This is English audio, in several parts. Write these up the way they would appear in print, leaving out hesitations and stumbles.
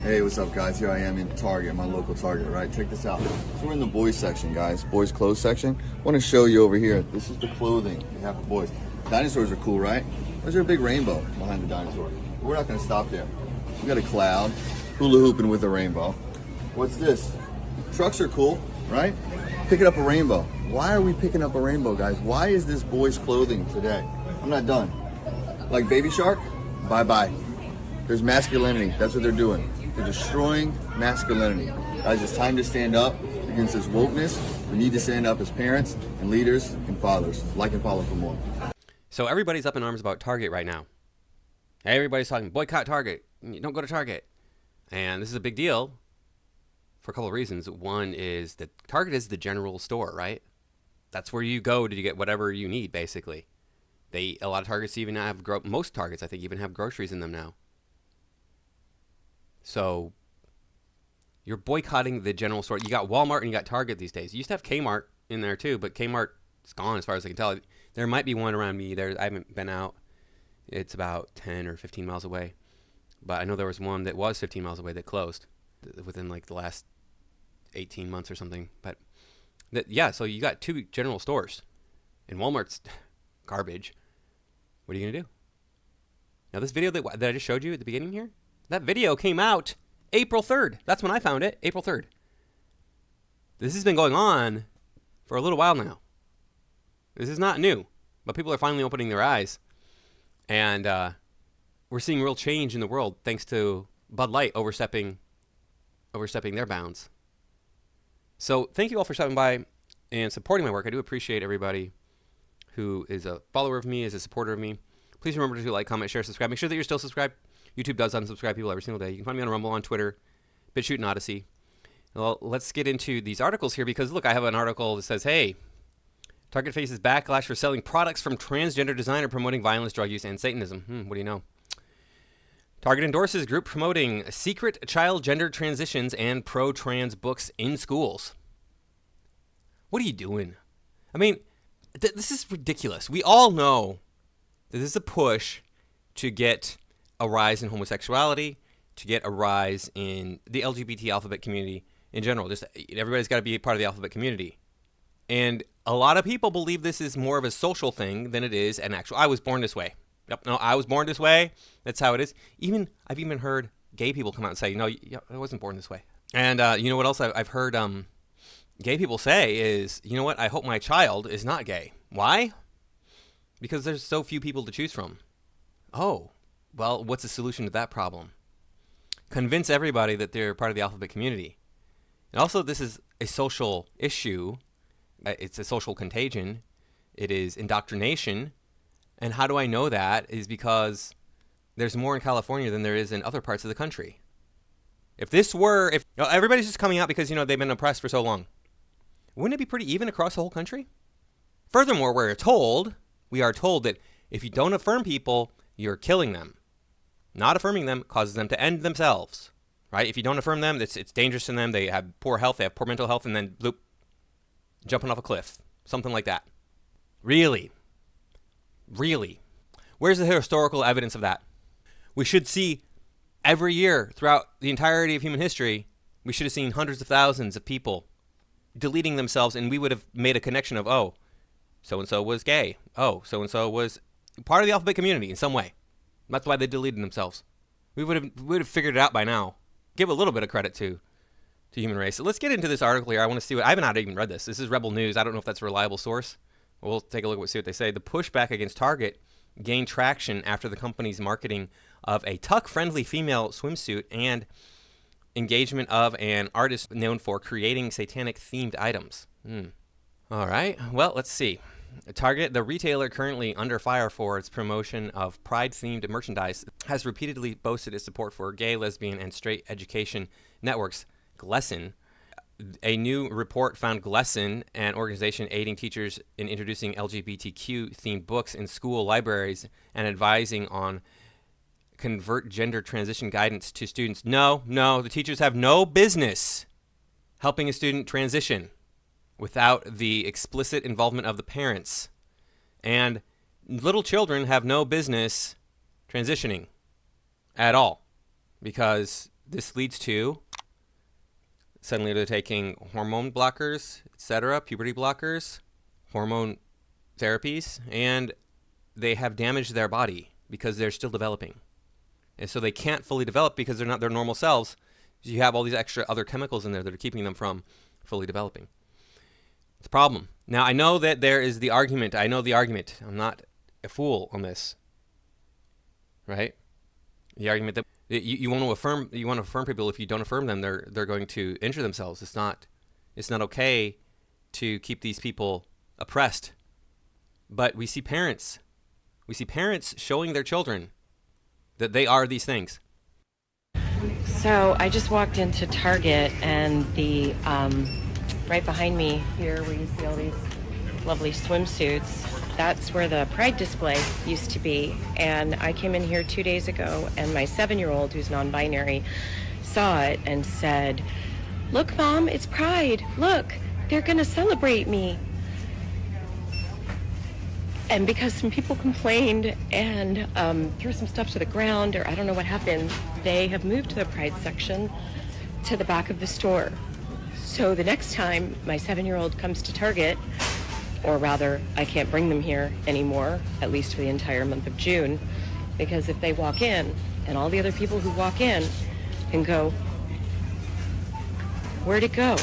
Hey, what's up, guys? Here I am in Target, my local Target, right? Check this out. So we're in the boys section, guys. Boys clothes section. I want to show you over here. This is the clothing they have for boys. Dinosaurs are cool, right? There's a big rainbow behind the dinosaur. But we're not going to stop there. We got a cloud, hula hooping with a rainbow. What's this? Trucks are cool, right? Picking up a rainbow. Why are we picking up a rainbow, guys? Why is this boys clothing today? I'm not done. Like Baby Shark? Bye-bye. There's masculinity. That's what they're doing. They're destroying masculinity. Guys, it's time to stand up against this wokeness. We need to stand up as parents and leaders and fathers. Like and follow for more. So everybody's up in arms about Target right now. Everybody's talking, boycott Target. Don't go to Target. And this is a big deal for a couple of reasons. One is that Target is the general store, right? That's where you go to get whatever you need, basically. A lot of Targets even have, most Targets, I think, even have groceries in them now. So you're boycotting the general store. You got Walmart and you got Target these days. You used to have Kmart in there too, but Kmart is gone as far as I can tell. There might be one around me. I haven't been out. It's about 10 or 15 miles away. But I know there was one that was 15 miles away that closed within like the last 18 months or something. But yeah, so you got two general stores. And Walmart's garbage. What are you going to do? Now this video that I just showed you at the beginning here, that video came out April 3rd. That's when I found it, April 3rd. This has been going on for a little while now. This is not new, but people are finally opening their eyes. And we're seeing real change in the world thanks to Bud Light overstepping their bounds. So thank you all for stopping by and supporting my work. I do appreciate everybody who is a follower of me, is a supporter of me. Please remember to like, comment, share, subscribe. Make sure that you're still subscribed. YouTube does unsubscribe people every single day. You can find me on Rumble, on Twitter, BitChute, and Odyssey. Well, let's get into these articles here because, look, I have an article that says, hey, Target faces backlash for selling products from transgender designer promoting violence, drug use, and Satanism. What do you know? Target endorses group promoting secret child gender transitions and pro-trans books in schools. What are you doing? I mean, this is ridiculous. We all know that this is a push to get a rise in homosexuality, to get a rise in the LGBT alphabet community in general. Just everybody's got to be a part of the alphabet community. And a lot of people believe this is more of a social thing than it is an actual, I was born this way. Yep, no, I was born this way. That's how it is. I've even heard gay people come out and say, no, I wasn't born this way. And you know what else I've heard gay people say is, you know what, I hope my child is not gay. Why? Because there's so few people to choose from. Oh. Well, what's the solution to that problem? Convince everybody that they're part of the alphabet community. And also, this is a social issue. It's a social contagion. It is indoctrination. And how do I know that? Is because there's more in California than there is in other parts of the country. If everybody's just coming out because, they've been oppressed for so long, wouldn't it be pretty even across the whole country? Furthermore, we are told that if you don't affirm people, you're killing them. Not affirming them causes them to end themselves, right? If you don't affirm them, it's dangerous to them. They have poor health, they have poor mental health, and then bloop, jumping off a cliff, something like that. Really? Where's the historical evidence of that? We should see every year throughout the entirety of human history, we should have seen hundreds of thousands of people deleting themselves, and we would have made a connection of, oh, so-and-so was gay. Oh, so-and-so was part of the alphabet community in some way. That's why they deleted themselves. We would have figured it out by now. Give a little bit of credit to human race. So let's get into this article here. I want to see I haven't even read this. This is Rebel News. I don't know if that's a reliable source. We'll take a look and see what they say. The pushback against Target gained traction after the company's marketing of a tuck-friendly female swimsuit and engagement of an artist known for creating satanic-themed items. All right. Well, let's see. Target, the retailer currently under fire for its promotion of pride-themed merchandise, has repeatedly boasted its support for gay, lesbian, and straight education networks, GLSEN. A new report found GLSEN, an organization aiding teachers in introducing LGBTQ-themed books in school libraries and advising on convert gender transition guidance to students. No, the teachers have no business helping a student transition without the explicit involvement of the parents. And little children have no business transitioning at all because this leads to suddenly they're taking hormone blockers, etc., puberty blockers, hormone therapies, and they have damaged their body because they're still developing. And so they can't fully develop because they're not their normal selves. You have all these extra other chemicals in there that are keeping them from fully developing. It's a problem. Now, I know that there is the argument. I know the argument. I'm not a fool on this. Right? The argument that you want to affirm people. If you don't affirm them, they're going to injure themselves. It's not okay to keep these people oppressed. But we see parents showing their children that they are these things. So I just walked into Target, and the right behind me here, where you see all these lovely swimsuits, that's where the Pride display used to be. And I came in here 2 days ago, and my 7-year-old, who's non-binary, saw it and said, "Look, Mom, it's Pride. Look, they're going to celebrate me." And because some people complained and threw some stuff to the ground, or I don't know what happened, they have moved the Pride section to the back of the store. So the next time my 7-year-old comes to Target, or rather, I can't bring them here anymore, at least for the entire month of June, because if they walk in, and all the other people who walk in and go, "Where'd it go?"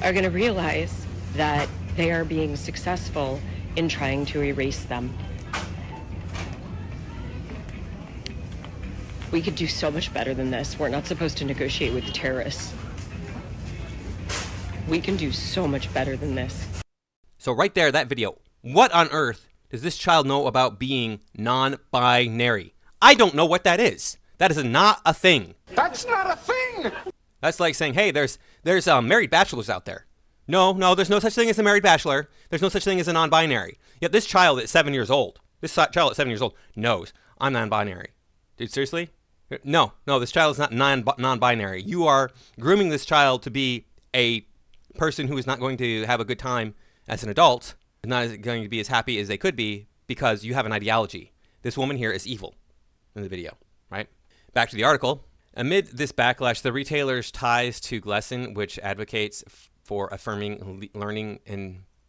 are going to realize that they are being successful in trying to erase them. We could do so much better than this. We're not supposed to negotiate with the terrorists. We can do so much better than this. So right there, that video. What on earth does this child know about being non-binary? I don't know what that is. That is not a thing. That's not a thing! That's like saying, hey, there's married bachelors out there. No, there's no such thing as a married bachelor. There's no such thing as a non-binary. Yet this child at 7 years old, knows I'm non-binary. Dude, seriously? No, this child is not non-binary. You are grooming this child to be a person who is not going to have a good time as an adult, not going to be as happy as they could be because you have an ideology. This woman here is evil in the video, right? Back to the article. Amid this backlash, the retailer's ties to GLSEN, which advocates for affirming learning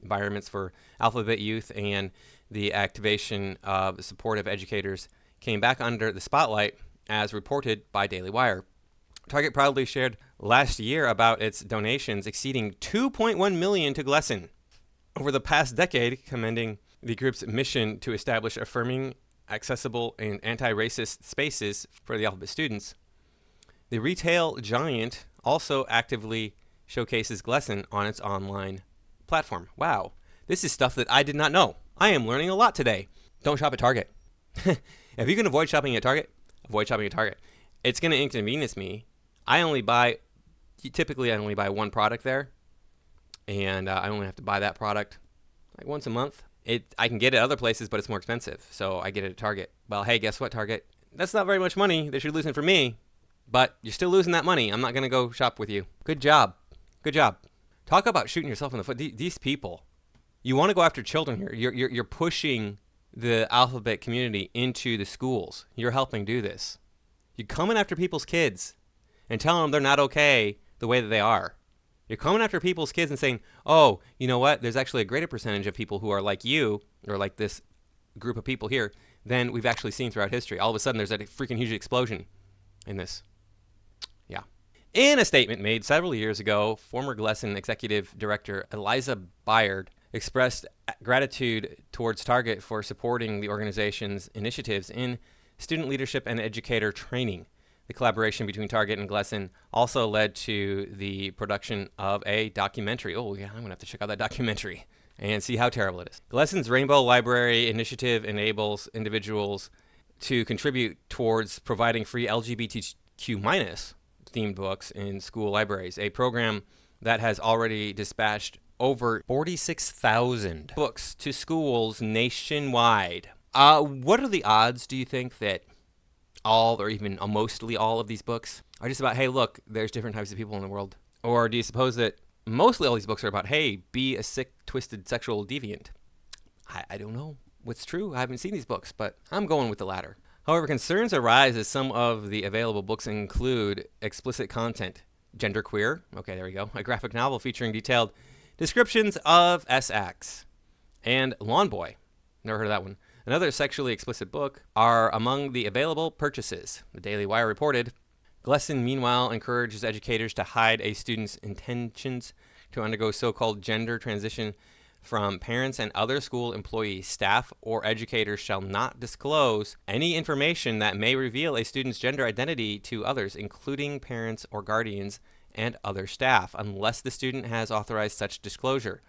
environments for alphabet youth and the activation of supportive educators, came back under the spotlight, as reported by Daily Wire. Target proudly shared last year about its donations exceeding $2.1 million to GLSEN over the past decade, commending the group's mission to establish affirming, accessible, and anti-racist spaces for the alphabet students. The retail giant also actively showcases GLSEN on its online platform. Wow, this is stuff that I did not know. I am learning a lot today. Don't shop at Target. If you can avoid shopping at Target, avoid shopping at Target. It's going to inconvenience me. Typically I only buy one product there, and I only have to buy that product like once a month. I can get it at other places, but it's more expensive, so I get it at Target. Well, hey, guess what, Target? That's not very much money that you're losing for me, but you're still losing that money. I'm not going to go shop with you. Good job. Good job. Talk about shooting yourself in the foot. These people, you want to go after children here. You're pushing the alphabet community into the schools. You're helping do this. You're coming after people's kids and telling them they're not okay the way that they are. You're coming after people's kids and saying, oh, you know what? There's actually a greater percentage of people who are like you, or like this group of people here, than we've actually seen throughout history. All of a sudden, there's a freaking huge explosion in this. Yeah. In a statement made several years ago, former GLSEN executive director Eliza Byard expressed gratitude towards Target for supporting the organization's initiatives in student leadership and educator training. The collaboration between Target and GLSEN also led to the production of a documentary. Oh, yeah, I'm going to have to check out that documentary and see how terrible it is. GLSEN's Rainbow Library initiative enables individuals to contribute towards providing free LGBTQ- themed books in school libraries, a program that has already dispatched over 46,000 books to schools nationwide. What are the odds, do you think, that all or even mostly all of these books are just about, hey, look, there's different types of people in the world? Or do you suppose that mostly all these books are about, hey, be a sick, twisted sexual deviant? I don't know what's true. I haven't seen these books, but I'm going with the latter. However, concerns arise as some of the available books include explicit content, genderqueer, okay, there we go, a graphic novel featuring detailed descriptions of sex, and Lawn Boy, never heard of that one. Another sexually explicit book are among the available purchases. The Daily Wire reported, GLSEN, meanwhile, encourages educators to hide a student's intentions to undergo so-called gender transition from parents and other school employees. Staff or educators shall not disclose any information that may reveal a student's gender identity to others, including parents or guardians and other staff, unless the student has authorized such disclosure.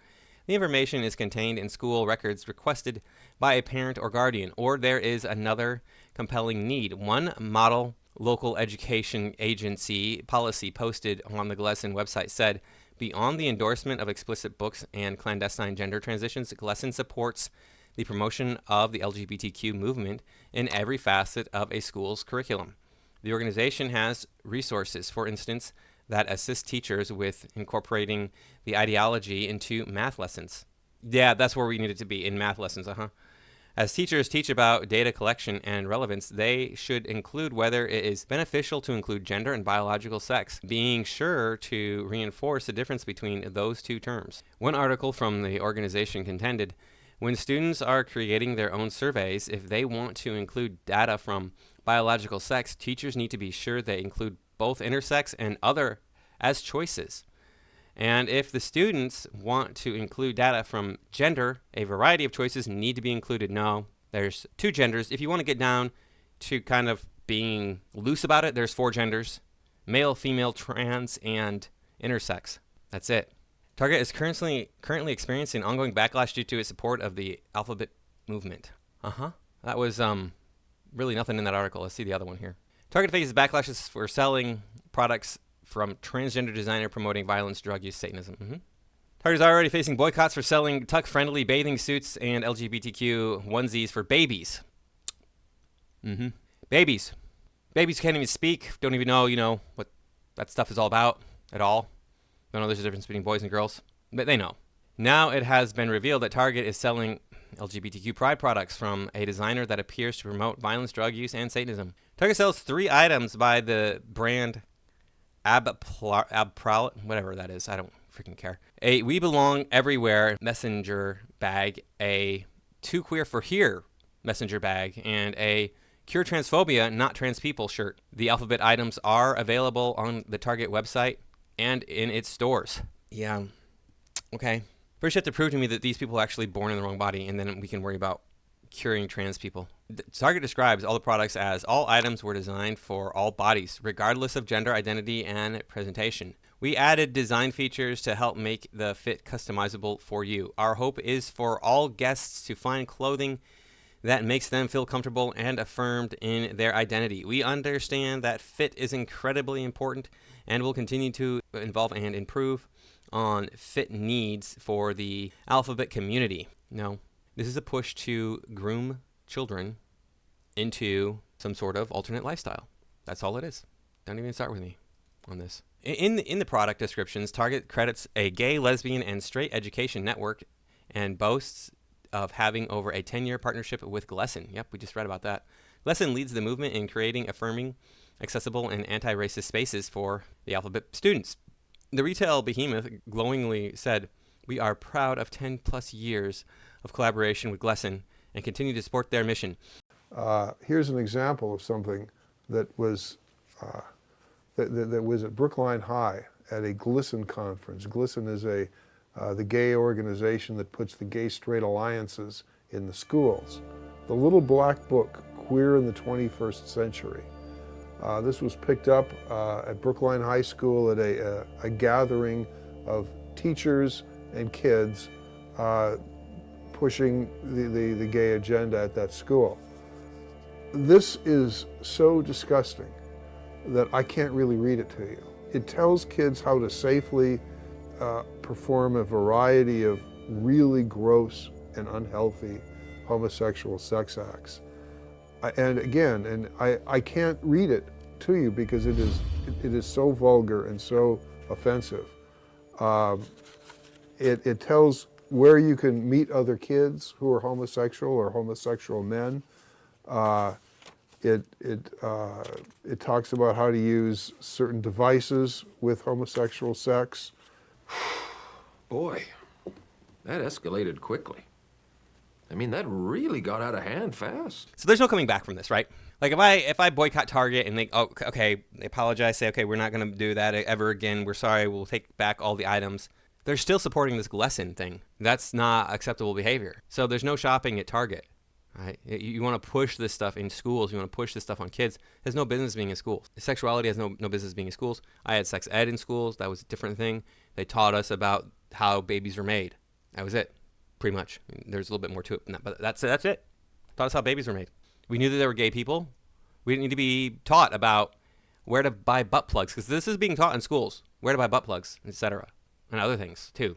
The information is contained in school records requested by a parent or guardian, or there is another compelling need. One model local education agency policy posted on the GLSEN website said, beyond the endorsement of explicit books and clandestine gender transitions, GLSEN supports the promotion of the LGBTQ movement in every facet of a school's curriculum. The organization has resources, for instance, that assist teachers with incorporating the ideology into math lessons. Yeah, that's where we need it to be, in math lessons, As teachers teach about data collection and relevance, they should include whether it is beneficial to include gender and biological sex, being sure to reinforce the difference between those two terms. One article from the organization contended, when students are creating their own surveys, if they want to include data from biological sex, teachers need to be sure they include both intersex and other as choices. And if the students want to include data from gender, a variety of choices need to be included. No, there's 2 genders. If you want to get down to kind of being loose about it, there's 4 genders: male, female, trans, and intersex. That's it. Target is currently experiencing ongoing backlash due to its support of the alphabet movement. That was really nothing in that article. Let's see the other one here. Target faces backlashes for selling products from transgender designer promoting violence, drug use, Satanism. Target is already facing boycotts for selling tuck-friendly bathing suits and LGBTQ onesies for babies. Babies. Babies can't even speak, don't even know, what that stuff is all about at all. Don't know there's a difference between boys and girls, but they know. Now it has been revealed that Target is selling LGBTQ pride products from a designer that appears to promote violence, drug use, and Satanism. Target sells 3 items by the brand whatever that is. I don't freaking care. A We Belong Everywhere messenger bag, a Too Queer for Here messenger bag, and a Cure Transphobia, Not Trans People shirt. The alphabet items are available on the Target website and in its stores. Yeah. Okay. First, you have to prove to me that these people are actually born in the wrong body, and then we can worry about curing trans people. Target describes all the products as all items were designed for all bodies, regardless of gender identity and presentation. We added design features to help make the fit customizable for you. Our hope is for all guests to find clothing that makes them feel comfortable and affirmed in their identity. We understand that fit is incredibly important and will continue to evolve and improve on fit needs for the alphabet community. No, this is a push to groom children into some sort of alternate lifestyle. That's all it is. Don't even start with me on this. In the product descriptions, Target credits a gay, lesbian, and straight education network and boasts of having over a 10-year partnership with GLSEN. Yep, we just read about that. GLSEN leads the movement in creating affirming, accessible, and anti-racist spaces for the alphabet students. The retail behemoth glowingly said, "We are proud of 10-plus years of collaboration with GLSEN and continue to support their mission." Here's an example of something that was that was at Brookline High at a GLSEN conference. GLSEN is the gay organization that puts the gay-straight alliances in the schools. The little black book, Queer in the 21st Century. This was picked up at Brookline High School at a gathering of teachers and kids pushing the gay agenda at that school. This is so disgusting that I can't really read it to you. It tells kids how to safely perform a variety of really gross and unhealthy homosexual sex acts. I can't read it to you because it is so vulgar and so offensive. It tells where you can meet other kids who are homosexual or homosexual men. It talks about how to use certain devices with homosexual sex. Boy, that escalated quickly. I mean, that really got out of hand fast. So there's no coming back from this, right? Like if I boycott Target and they they apologize, say okay, we're not going to do that ever again. We're sorry. We'll take back all the items. They're still supporting this GLSEN thing. That's not acceptable behavior. So there's no shopping at Target. Right? You want to push this stuff in schools. You want to push this stuff on kids. It has no business being in schools. Sexuality has no business being in schools. I had sex ed in schools. That was a different thing. They taught us about how babies were made. That was it, pretty much. There's a little bit more to it than that, but that's it. Taught us how babies were made. We knew that there were gay people. We didn't need to be taught about where to buy butt plugs, because this is being taught in schools. Where to buy butt plugs, etc., and other things too.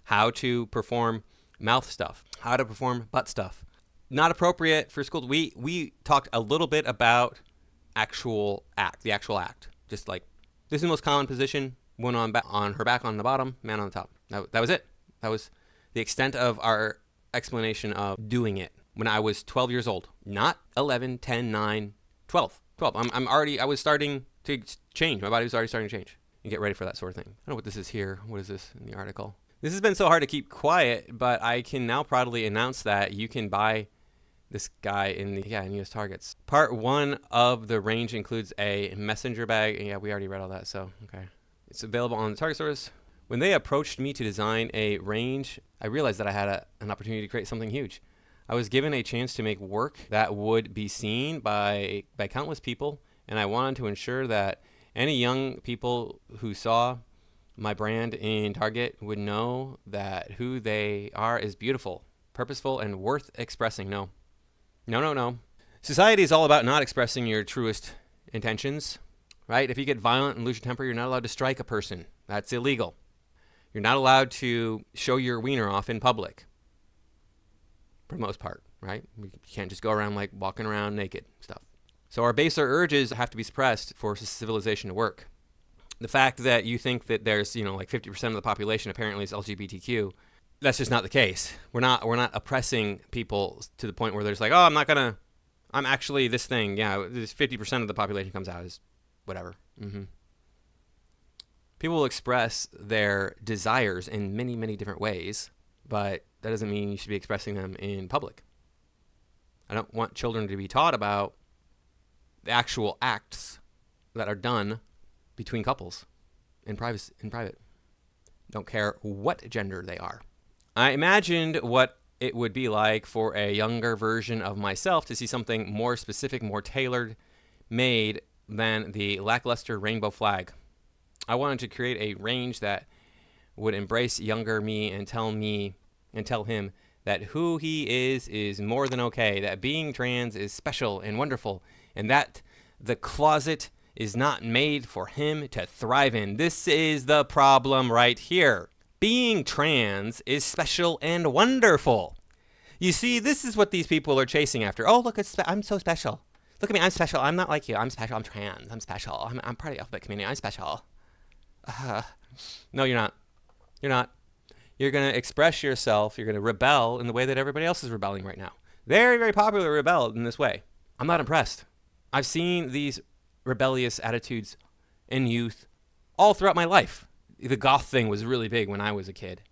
How to perform mouth stuff. How to perform butt stuff. Not appropriate for schools. We talked a little bit about the actual act. Just like, this is the most common position, woman on her back on the bottom, man on the top. That was it. That was the extent of our explanation of doing it when I was 12 years old. Not 11, 10, 9, 12. I was starting to change. My body was already starting to change and get ready for that sort of thing. I don't know what this is here. What is this in the article? This has been so hard to keep quiet, but I can now proudly announce that you can buy this guy in U.S. Targets. Part 1 of the range includes a messenger bag. Yeah, we already read all that, so okay. It's available on the Target stores. When they approached me to design a range, I realized that I had an opportunity to create something huge. I was given a chance to make work that would be seen by countless people, and I wanted to ensure that any young people who saw my brand in Target would know that who they are is beautiful, purposeful, and worth expressing. No. Society is all about not expressing your truest intentions, right? If you get violent and lose your temper, you're not allowed to strike a person. That's illegal. You're not allowed to show your wiener off in public, for the most part, right? You can't just go around like walking around naked stuff. So our baser urges have to be suppressed for civilization to work. The fact that you think that there's, like 50% of the population apparently is LGBTQ, that's just not the case. We're not oppressing people to the point where they're just like, oh, I'm actually this thing. Yeah, this 50% of the population comes out as whatever. People will express their desires in many, many different ways, but that doesn't mean you should be expressing them in public. I don't want children to be taught about the actual acts that are done between couples in private. Don't care what gender they are. I imagined what it would be like for a younger version of myself to see something more specific, more tailored made than the lackluster rainbow flag. I wanted to create a range that would embrace younger me and tell him that who he is more than okay, that being trans is special and wonderful, and that the closet is not made for him to thrive in. This is the problem right here. Being trans is special and wonderful. You see, this is what these people are chasing after. Oh, look, I'm so special. Look at me, I'm special. I'm not like you. I'm special. I'm trans. I'm special. I'm part of the alphabet community. I'm special. No, you're not. You're not. You're going to express yourself. You're going to rebel in the way that everybody else is rebelling right now. Very, very popular rebel in this way. I'm not impressed. I've seen these rebellious attitudes in youth all throughout my life. The goth thing was really big when I was a kid.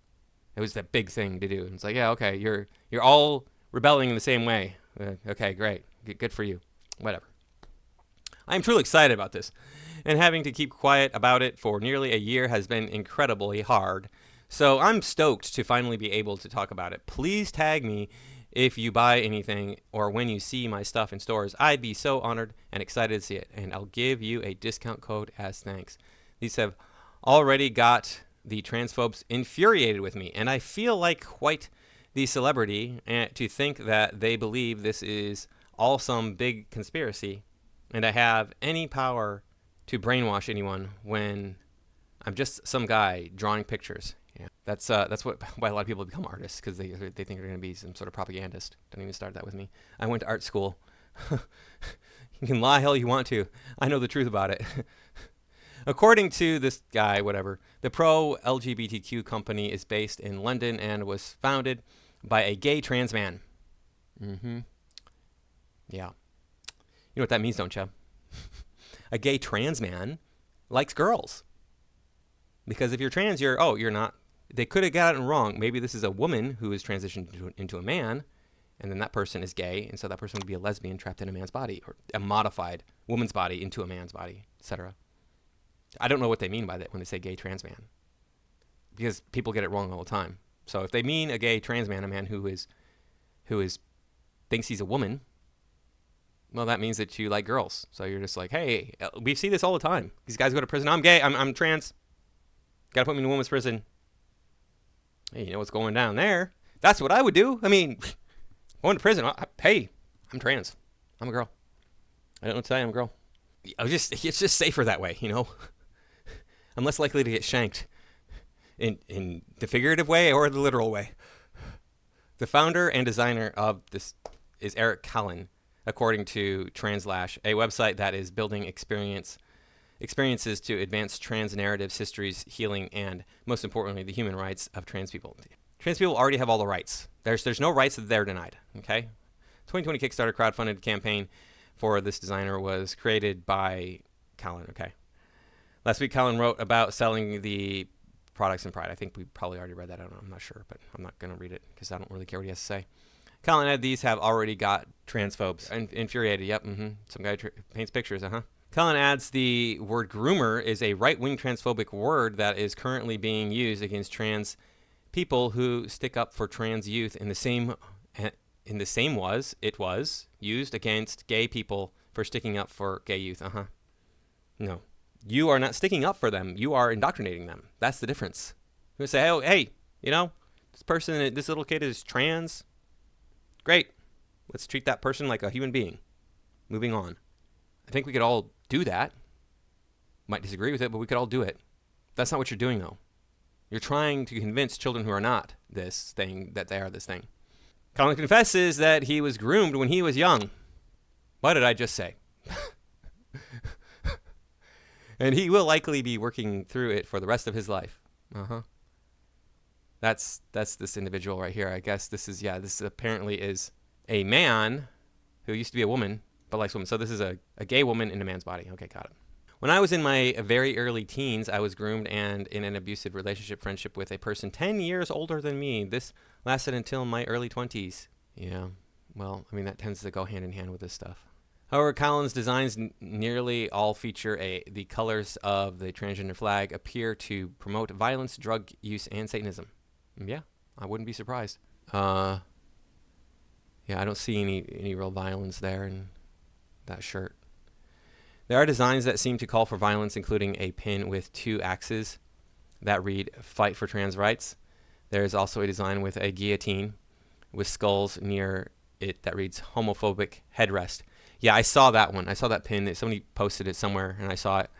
It was that big thing to do. And it's like, yeah, okay, you're all rebelling in the same way. Okay, great. Good for you. Whatever. I am truly excited about this. And having to keep quiet about it for nearly a year has been incredibly hard. So I'm stoked to finally be able to talk about it. Please tag me if you buy anything or when you see my stuff in stores. I'd be so honored and excited to see it. And I'll give you a discount code as thanks. These have already got the transphobes infuriated with me, and I feel like quite the celebrity to think that they believe this is all some big conspiracy, and I have any power to brainwash anyone when I'm just some guy drawing pictures. Yeah, that's why a lot of people become artists, because they think they're going to be some sort of propagandist. Don't even start that with me. I went to art school. You can lie hell you want to. I know the truth about it. According to this guy, whatever, the pro-LGBTQ company is based in London and was founded by a gay trans man. Yeah. You know what that means, don't you? A gay trans man likes girls. Because if you're trans, you're not. They could have gotten it wrong. Maybe this is a woman who is transitioned into a man, and then that person is gay, and so that person would be a lesbian trapped in a man's body, or a modified woman's body into a man's body, etc. I don't know what they mean by that when they say gay trans man, because people get it wrong all the time. So if they mean a gay trans man, a man who thinks he's a woman, well, that means that you like girls. So you're just like, hey, we see this all the time. These guys go to prison. I'm gay. I'm trans. Got to put me in a woman's prison. Hey, you know what's going down there? That's what I would do. I mean, going to prison. Hey, I'm trans. I'm a girl. I don't know what to tell you. I'm a girl. It's just safer that way, you know. I'm less likely to get shanked in the figurative way or the literal way. The founder and designer of this is Eric Callen, according to Translash, a website that is building experiences to advance trans narratives, histories, healing, and most importantly, the human rights of trans people. Trans people already have all the rights. There's no rights that they're denied. Okay, 2020 Kickstarter crowdfunded campaign for this designer was created by Callen. Okay, last week Callen wrote about selling the products in Pride. I think we probably already read that. I don't know. I'm not sure, but I'm not going to read it because I don't really care what he has to say. Callen added these have already got transphobes infuriated. Yep. Some guy paints pictures. Callen adds the word groomer is a right-wing transphobic word that is currently being used against trans people who stick up for trans youth it was used against gay people for sticking up for gay youth. No. You are not sticking up for them. You are indoctrinating them. That's the difference. You say, oh, hey, you know, this little kid is trans. Great. Let's treat that person like a human being. Moving on. I think we could all do that. Might disagree with it, but we could all do it. That's not what you're doing, though. You're trying to convince children who are not this thing that they are this thing. Callen confesses that he was groomed when he was young. What did I just say? And he will likely be working through it for the rest of his life. That's this individual right here. I guess this apparently is a man who used to be a woman, but likes women. So this is a gay woman in a man's body. Okay, got it. When I was in my very early teens, I was groomed and in an abusive friendship with a person 10 years older than me. This lasted until my early 20s. Yeah, well, I mean, that tends to go hand in hand with this stuff. However, Callen's designs nearly all feature the colors of the transgender flag appear to promote violence, drug use, and Satanism. Yeah, I wouldn't be surprised. Yeah, I don't see any real violence there in that shirt. There are designs that seem to call for violence, including a pin with 2 axes that read "Fight for Trans Rights." There's also a design with a guillotine with skulls near it that reads "Homophobic Headrest." Yeah, I saw that one. I saw that pin. Somebody posted it somewhere, and I saw it.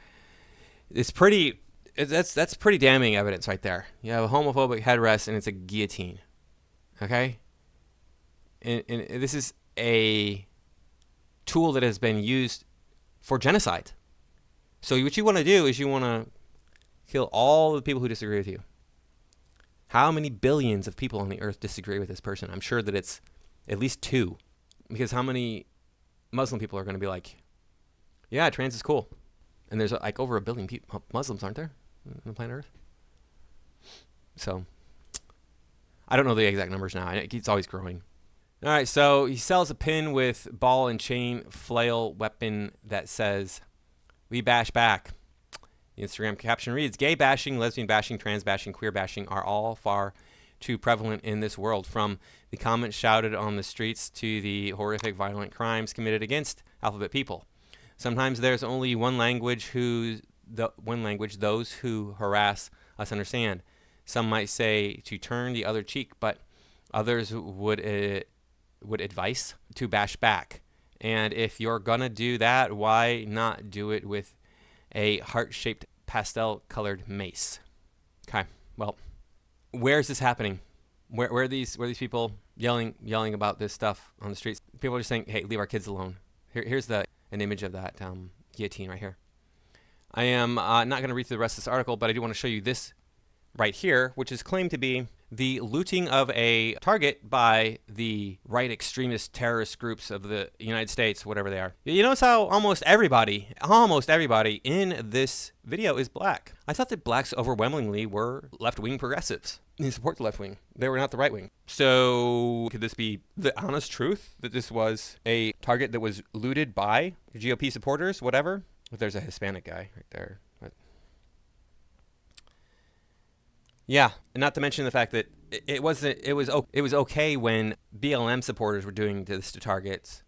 It's pretty. That's pretty damning evidence right there. You have a homophobic headrest, and it's a guillotine. Okay. And this is a tool that has been used for genocide. So what you want to do is you want to kill all the people who disagree with you. How many billions of people on the earth disagree with this person? I'm sure that it's at least 2. Because how many Muslim people are going to be like, yeah, trans is cool. And there's like over 1 billion Muslims, aren't there, on the planet Earth? So I don't know the exact numbers now. It's always growing. All right, so he sells a pin with ball and chain flail weapon that says, "We bash back." The Instagram caption reads, "Gay bashing, lesbian bashing, trans bashing, queer bashing are all far too prevalent in this world, from the comments shouted on the streets to the horrific violent crimes committed against alphabet people. Sometimes there's only one language those who harass us understand. Some might say to turn the other cheek, but others would advise to bash back. And if you're gonna do that, why not do it with a heart-shaped pastel-colored mace?" Okay, well, where's this happening? Where are these people yelling about this stuff on the streets? People are just saying, "Hey, leave our kids alone." Here's an image of that guillotine right here. I am not going to read through the rest of this article, but I do want to show you this right here, which is claimed to be the looting of a Target by the right extremist terrorist groups of the United States, whatever they are. You notice how almost everybody in this video is black. I thought that blacks overwhelmingly were left-wing progressives. They support the left wing. They were not the right wing. So could this be the honest truth that this was a Target that was looted by GOP supporters, whatever? But there's a Hispanic guy right there. Yeah, and not to mention the fact that it was okay when BLM supporters were doing this to Targets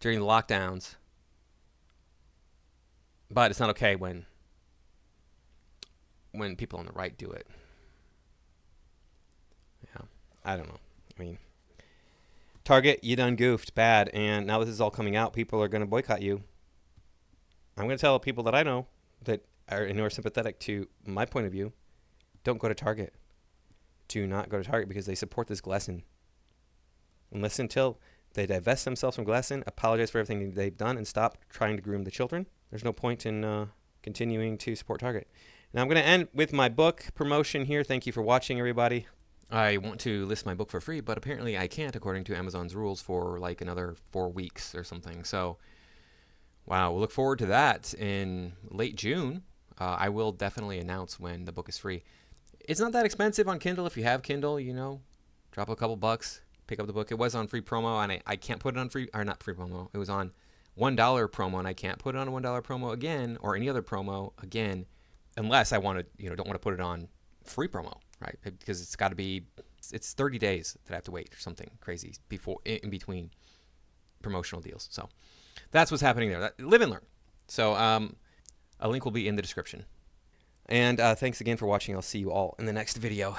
during the lockdowns, but it's not okay when people on the right do it. Yeah, I don't know. I mean, Target, you done goofed bad, and now this is all coming out. People are going to boycott you. I'm going to tell people that I know that are sympathetic to my point of view. Don't go to Target. Do not go to Target because they support this GLSEN. Unless until they divest themselves from GLSEN, apologize for everything they've done, and stop trying to groom the children, there's no point in continuing to support Target. Now I'm going to end with my book promotion here. Thank you for watching, everybody. I want to list my book for free, but apparently I can't according to Amazon's rules for like another 4 weeks or something. So, wow, we'll look forward to that in late June. I will definitely announce when the book is free. It's not that expensive on Kindle. If you have Kindle, drop a couple bucks, pick up the book. It was on free promo, and I can't put it on not free promo. It was on $1 promo, and I can't put it on a $1 promo again, or any other promo again, unless I want to, don't want to put it on free promo, right? Because it's 30 days that I have to wait or something crazy in between promotional deals. So that's what's happening there. Live and learn. So a link will be in the description. And thanks again for watching. I'll see you all in the next video.